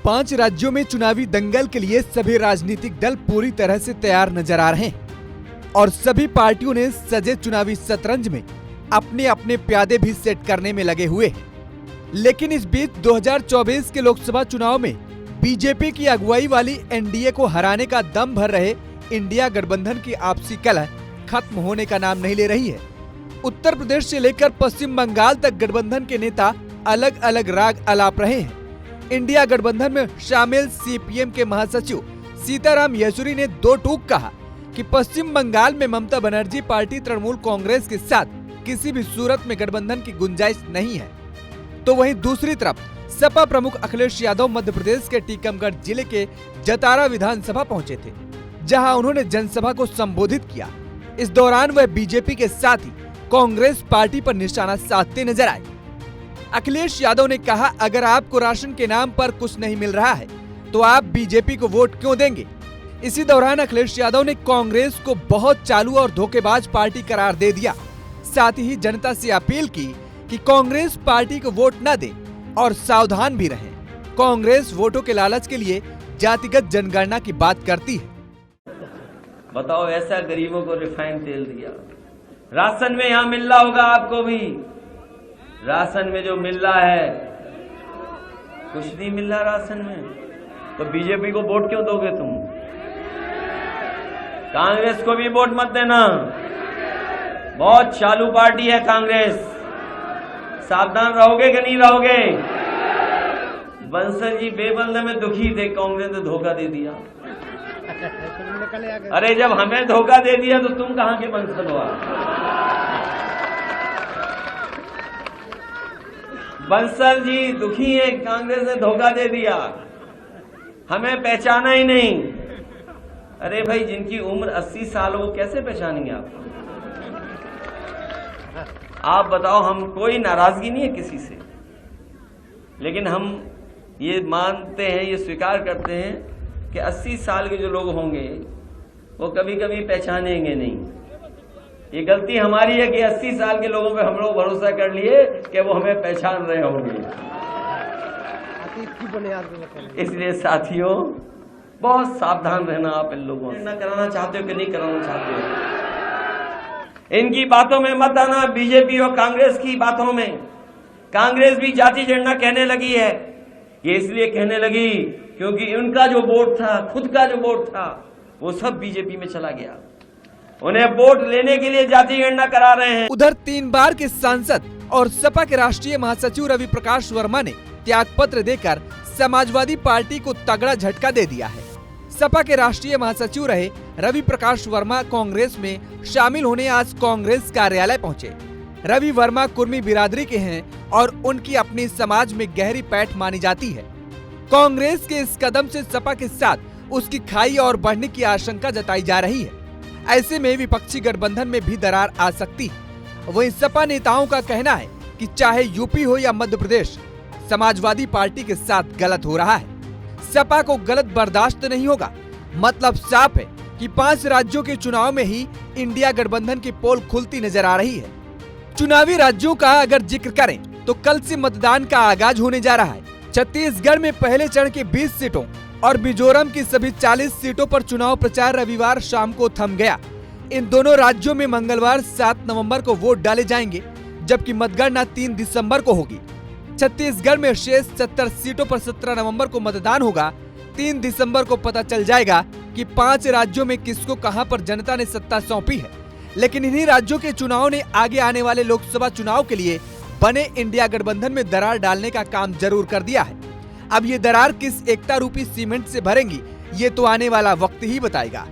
5 राज्यों में चुनावी दंगल के लिए सभी राजनीतिक दल पूरी तरह से तैयार नजर आ रहे हैं और सभी पार्टियों ने सजे चुनावी शतरंज में अपने अपने प्यादे भी सेट करने में लगे हुए हैं। लेकिन इस बीच 2024 के लोकसभा चुनाव में बीजेपी की अगुवाई वाली एनडीए को हराने का दम भर रहे इंडिया गठबंधन की आपसी कलह खत्म होने का नाम नहीं ले रही है। उत्तर प्रदेश से लेकर पश्चिम बंगाल तक गठबंधन के नेता अलग अलग राग अलाप रहे हैं। इंडिया गठबंधन में शामिल सीपीएम के महासचिव सीताराम येचुरी ने दो टूक कहा कि पश्चिम बंगाल में ममता बनर्जी पार्टी तृणमूल कांग्रेस के साथ किसी भी सूरत में गठबंधन की गुंजाइश नहीं है। तो वहीं दूसरी तरफ सपा प्रमुख अखिलेश यादव मध्य प्रदेश के टीकमगढ़ जिले के जतारा विधानसभा पहुंचे थे, जहां उन्होंने जनसभा को संबोधित किया। इस दौरान वह बीजेपी के साथ ही कांग्रेस पार्टी पर निशाना साधते नजर आए। अखिलेश यादव ने कहा, अगर आपको राशन के नाम पर कुछ नहीं मिल रहा है तो आप बीजेपी को वोट क्यों देंगे। इसी दौरान अखिलेश यादव ने कांग्रेस को बहुत चालू और धोखेबाज पार्टी करार दे दिया। साथ ही जनता से अपील की कि कांग्रेस पार्टी को वोट न दे और सावधान भी रहें। कांग्रेस वोटों के लालच के लिए जातिगत जनगणना की बात करती है। बताओ, ऐसा गरीबों को रिफाइंड तेल दिया, राशन में यहाँ मिल रहा होगा आपको भी, राशन में जो मिल रहा है कुछ नहीं मिल रहा राशन में, तो बीजेपी को वोट क्यों दोगे तुम। कांग्रेस को भी वोट मत देना, बहुत चालू पार्टी है कांग्रेस, सावधान रहोगे कि नहीं रहोगे। बंसल जी बेबंद में दुखी थे, कांग्रेस ने धोखा दे दिया। अरे जब हमें धोखा दे दिया तो तुम कहां के बंसल हो। बंसल जी दुखी है, कांग्रेस ने धोखा दे दिया, हमें पहचाना ही नहीं। अरे भाई, जिनकी उम्र 80 साल हो वो कैसे पहचानेंगे आप बताओ। हम कोई नाराजगी नहीं है किसी से, लेकिन हम ये मानते हैं, ये स्वीकार करते हैं कि 80 साल के जो लोग होंगे वो कभी कभी पहचानेंगे नहीं। ये गलती हमारी है कि 80 साल के लोगों पे हम लोग भरोसा कर लिए कि वो हमें पहचान रहे होंगे। इसलिए साथियों, बहुत सावधान रहना आप इन लोगों से। ना कराना चाहते हो कि नहीं कराना चाहते हो, इनकी बातों में मत आना। बीजेपी और कांग्रेस की बातों में कांग्रेस भी जाति जनगणना कहने लगी है। ये इसलिए कहने लगी क्योंकि उनका जो वोट था, खुद का जो वोट था, वो सब बीजेपी में चला गया। उन्हें वोट लेने के लिए जाति गणना करा रहे हैं। उधर 3 बार के सांसद और सपा के राष्ट्रीय महासचिव रवि प्रकाश वर्मा ने त्यागपत्र देकर समाजवादी पार्टी को तगड़ा झटका दे दिया है। सपा के राष्ट्रीय महासचिव रहे रवि प्रकाश वर्मा कांग्रेस में शामिल होने आज कांग्रेस कार्यालय पहुंचे। रवि वर्मा कुर्मी बिरादरी के हैं और उनकी अपनी समाज में गहरी पैठ मानी जाती है। कांग्रेस के इस कदम से सपा के साथ उसकी खाई और बढ़ने की आशंका जताई जा रही है। ऐसे में विपक्षी गठबंधन में भी दरार आ सकती है। वहीं सपा नेताओं का कहना है कि चाहे यूपी हो या मध्य प्रदेश, समाजवादी पार्टी के साथ गलत हो रहा है। सपा को गलत बर्दाश्त नहीं होगा। मतलब साफ है कि 5 राज्यों के चुनाव में ही इंडिया गठबंधन की पोल खुलती नजर आ रही है। चुनावी राज्यों का अगर जिक्र करें तो कल से मतदान का आगाज होने जा रहा है। छत्तीसगढ़ में पहले चरण की 20 सीटों और मिजोरम की सभी 40 सीटों पर चुनाव प्रचार रविवार शाम को थम गया। इन दोनों राज्यों में मंगलवार 7 नवंबर को वोट डाले जाएंगे, जबकि मतगणना 3 दिसंबर को होगी। छत्तीसगढ़ में शेष 70 सीटों पर 17 नवंबर को मतदान होगा। 3 दिसंबर को पता चल जाएगा कि 5 राज्यों में किसको कहां पर जनता ने सत्ता सौंपी है। लेकिन इन्हीं राज्यों के चुनाव ने आगे आने वाले लोकसभा चुनाव के लिए बने इंडिया गठबंधन में दरार डालने का काम जरूर कर दिया है। अब ये दरार किस एकता रूपी सीमेंट से भरेंगी, ये तो आने वाला वक्त ही बताएगा।